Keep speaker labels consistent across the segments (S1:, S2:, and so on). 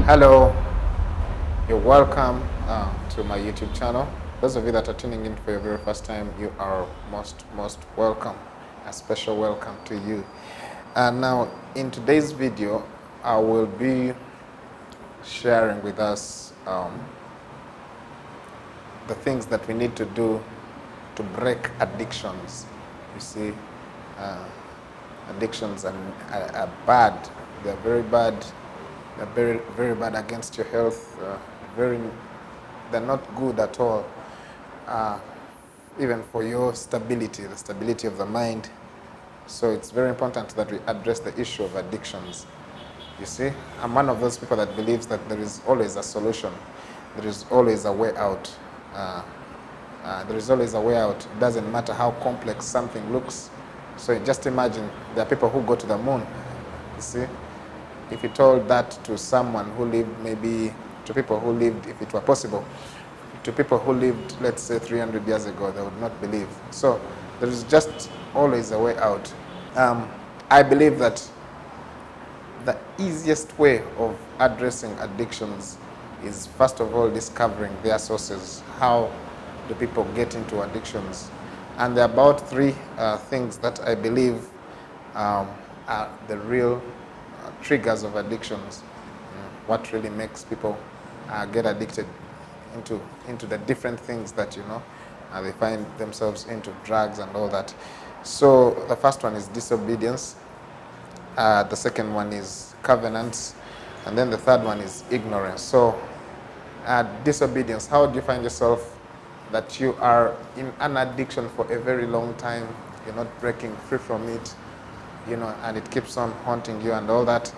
S1: Hello, you're welcome to my YouTube channel. Those of you that are tuning in for your very first time, you are most welcome. A special welcome to you. And now, in today's video, I will be sharing with us the things that we need to do to break addictions. You see, uh, addictions are bad. They're very bad. They're very bad against your health. They're not good at all. Even for your stability, the stability of the mind. So it's very important that we address the issue of addictions. You see, I'm one of those people that believes that there is always a solution. There is always a way out. There is always a way out. It doesn't matter how complex something looks. So just imagine, there are people who go to the moon. You see, if you told that to someone who lived, maybe to people who lived, if it were possible, to people who lived, let's say, 300 years ago, they would not believe. So there is just always a way out. I believe that the easiest way of addressing addictions is, first of all, discovering their sources. How do people get into addictions? And there are about three things that I believe are the real triggers of addictions. What really makes people get addicted into the different things that they find themselves into, drugs and all that. So the first one is disobedience. The second one is covenants, and then the third one is ignorance. So disobedience. How do you find yourself that you are in an addiction for a very long time? You're not breaking free from it, and it keeps on haunting you and all that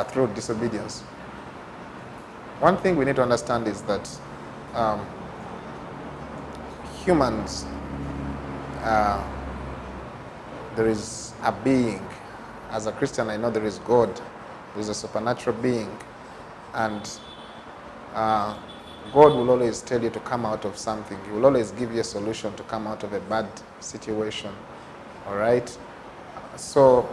S1: through disobedience. One thing we need to understand is that humans, there is a being. As a Christian, I know there is God. There is a supernatural being. And God will always tell you to come out of something. He will always give you a solution to come out of a bad situation. All right? So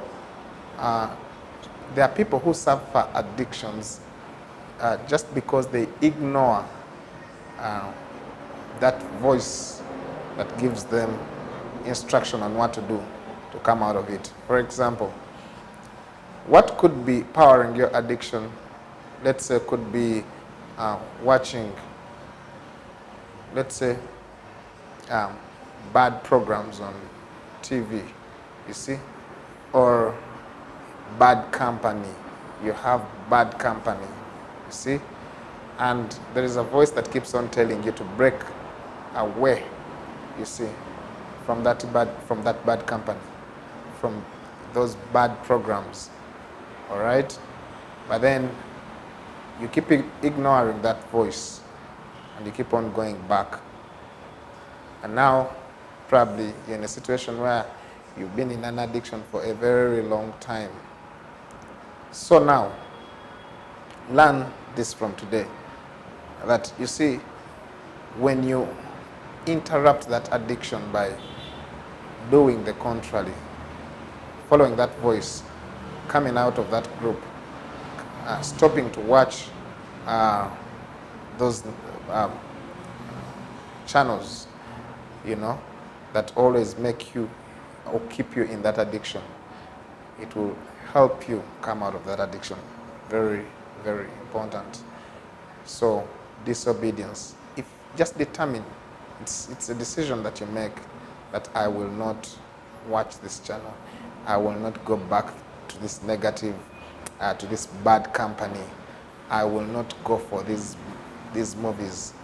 S1: there are people who suffer addictions just because they ignore that voice that gives them instruction on what to do to come out of it. For example, what could be powering your addiction? Let's say could be watching, let's say, bad programs on TV, you see, or bad company. You have bad company, you see, and there is a voice that keeps on telling you to break away, you see, from that bad company, from those bad programs. All right? But then you keep ignoring that voice and you keep on going back. And now probably you're in a situation where you've been in an addiction for a very long time. So now, learn this from today. That you see, when you interrupt that addiction by doing the contrary, following that voice, coming out of that group, stopping to watch those channels, that always make you or keep you in that addiction, it will help you come out of that addiction. Very, very important. So disobedience. If just determine, it's a decision that you make, that I will not watch this channel. I will not go back to this negative, to this bad company. I will not go for these movies,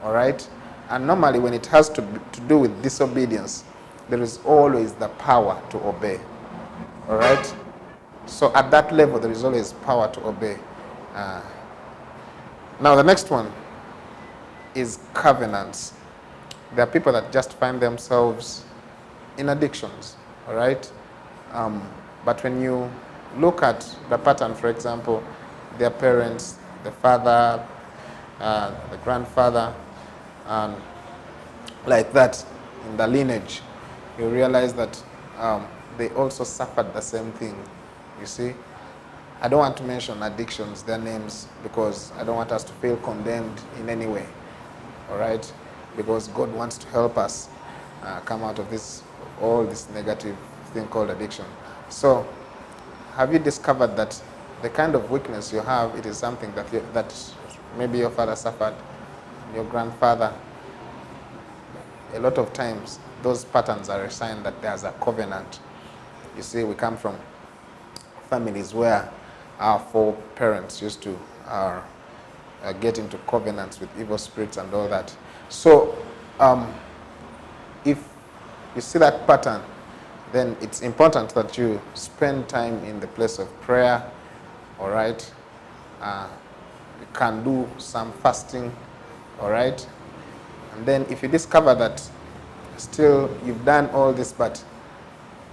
S1: all right? And normally when it has to do with disobedience, there is always the power to obey, all right? So at that level, there is always power to obey. Now the next one is covenants. There are people that just find themselves in addictions, all right? But when you look at the pattern, for example, their parents, the father, the grandfather, like that, in the lineage, you realize that they also suffered the same thing, you see? I don't want to mention addictions, their names, because I don't want us to feel condemned in any way, all right? Because God wants to help us come out of all this negative thing called addiction. So, have you discovered that the kind of weakness you have, it is something that maybe your father suffered, your grandfather? A lot of times, those patterns are a sign that there's a covenant. You see, we come from families where our foreparents used to get into covenants with evil spirits and all that. So, if you see that pattern, then it's important that you spend time in the place of prayer, all right? You can do some fasting, all right? And then if you discover that still you've done all this, but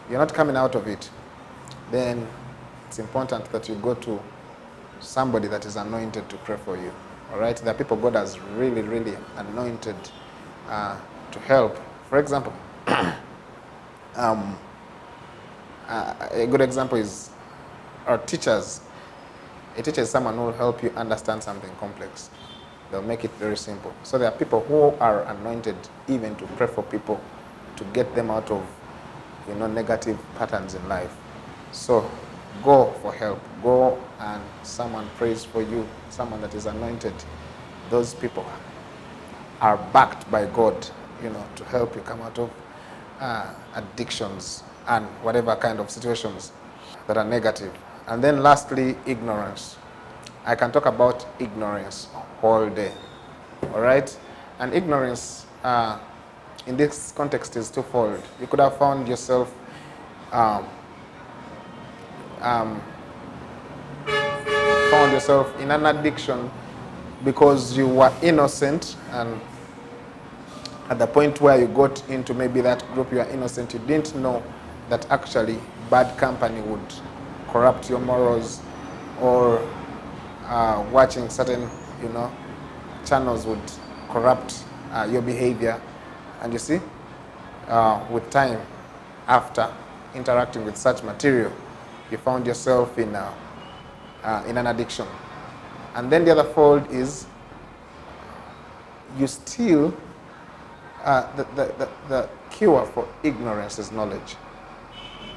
S1: you're not coming out of it, then it's important that you go to somebody that is anointed to pray for you. All right? There are people God has really, really anointed to help. For example, a good example is our teachers. A teacher is someone who will help you understand something complex. They'll make it very simple. So there are people who are anointed even to pray for people, to get them out of, negative patterns in life. So go for help. Go and someone prays for you, someone that is anointed. Those people are backed by God, to help you come out of addictions and whatever kind of situations that are negative. And then lastly, ignorance. I can talk about ignorance all day, all right? And ignorance in this context is twofold. You could have found yourself in an addiction because you were innocent, and at the point where you got into maybe that group, you are innocent, you didn't know that actually bad company would corrupt your morals, or watching certain, channels would corrupt your behavior. And you see, with time, after interacting with such material, you found yourself in an addiction. And then the other fold is you still, the cure for ignorance is knowledge.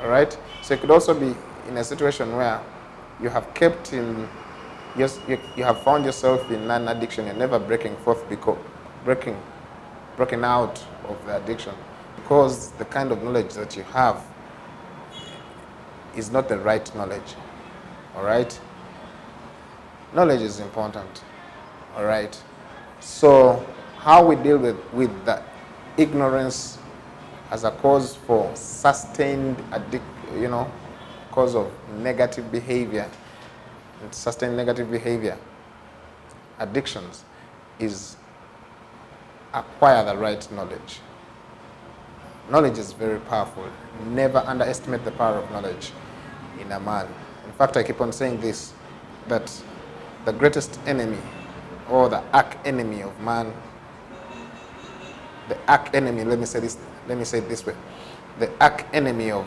S1: All right? So it could also be in a situation where you have kept in, yes, you have found yourself in an addiction, you're never breaking out of the addiction, because the kind of knowledge that you have is not the right knowledge. All right? Knowledge is important. All right? So how we deal with the ignorance as a cause for sustained cause of negative behavior, and sustained negative behavior, addictions, is acquire the right knowledge. Knowledge is very powerful. Never underestimate the power of knowledge in a man. In fact, I keep on saying this, that the greatest enemy, or the arch enemy of man, the arch enemy, let me say it this way, the arch enemy of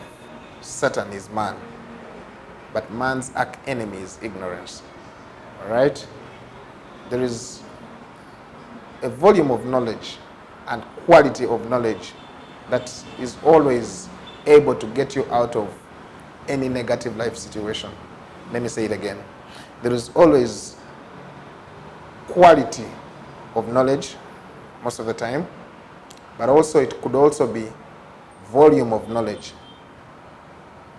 S1: Satan is man, but man's arch enemy is ignorance. All right? There is a volume of knowledge and quality of knowledge that is always able to get you out of any negative life situation. Let me say it again. There is always quality of knowledge most of the time, but also it could also be volume of knowledge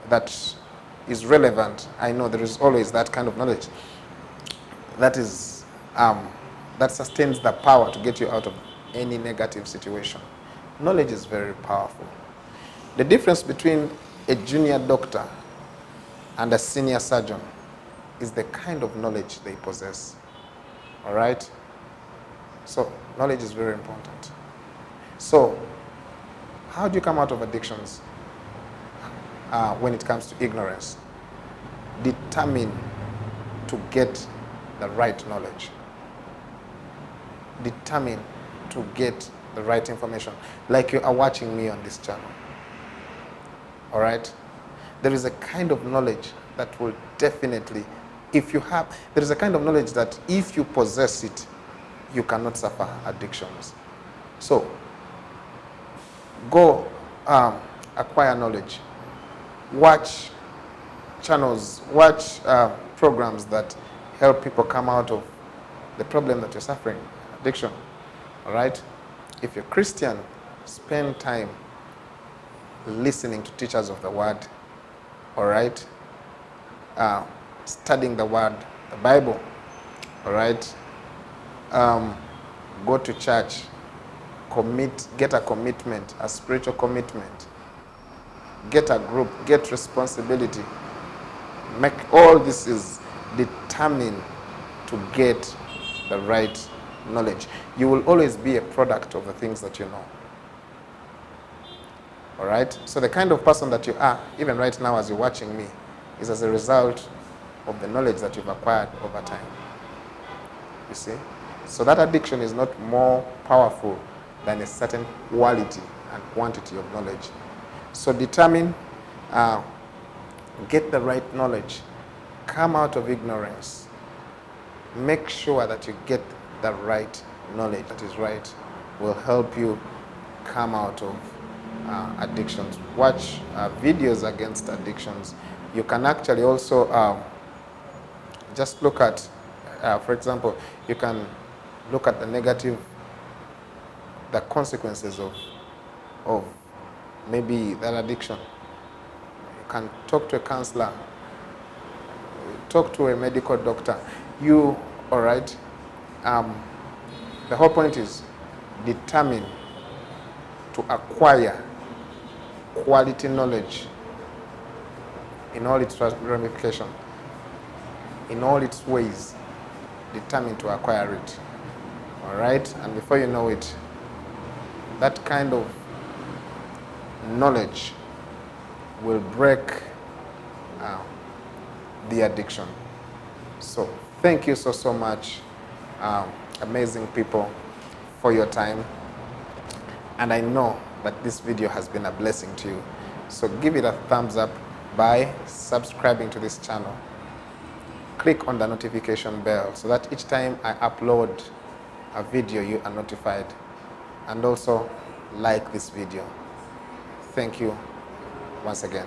S1: that is relevant. I know there is always that kind of knowledge that is that sustains the power to get you out of any negative situation. Knowledge is very powerful. The difference between a junior doctor and a senior surgeon is the kind of knowledge they possess. All right? So knowledge is very important. So how do you come out of addictions when it comes to ignorance? Determine to get the right knowledge. Determine to get the right information. Like you are watching me on this channel. All right? There is a kind of knowledge that will definitely, if you have, there is a kind of knowledge that if you possess it, you cannot suffer addictions. So, go acquire knowledge. Watch channels, watch programs that help people come out of the problem that you're suffering, addiction. All right? If you're Christian, spend time listening to teachers of the word. All right? Studying the word, the Bible. All right? Go to church. Get a commitment, a spiritual commitment. Get a group, get responsibility. Make all this is determined to get the right knowledge. You will always be a product of the things that you know. All right? So the kind of person that you are, even right now as you're watching me, is as a result of the knowledge that you've acquired over time. You see? So that addiction is not more powerful than a certain quality and quantity of knowledge. So determine, get the right knowledge. Come out of ignorance. Make sure that you get the right knowledge that is right. Will help you come out of addictions. Watch videos against addictions. You can actually also just look at, for example, you can look at the consequences of maybe that addiction. You can talk to a counselor, talk to a medical doctor. All right? The whole point is determine to acquire quality knowledge in all its ramifications, in all its ways. Determine to acquire it. All right? And before you know it, that kind of knowledge will break the addiction. So thank you so much, amazing people, for your time. And I know that this video has been a blessing to you. So give it a thumbs up by subscribing to this channel. Click on the notification bell so that each time I upload a video, you are notified. And also like this video. Thank you once again.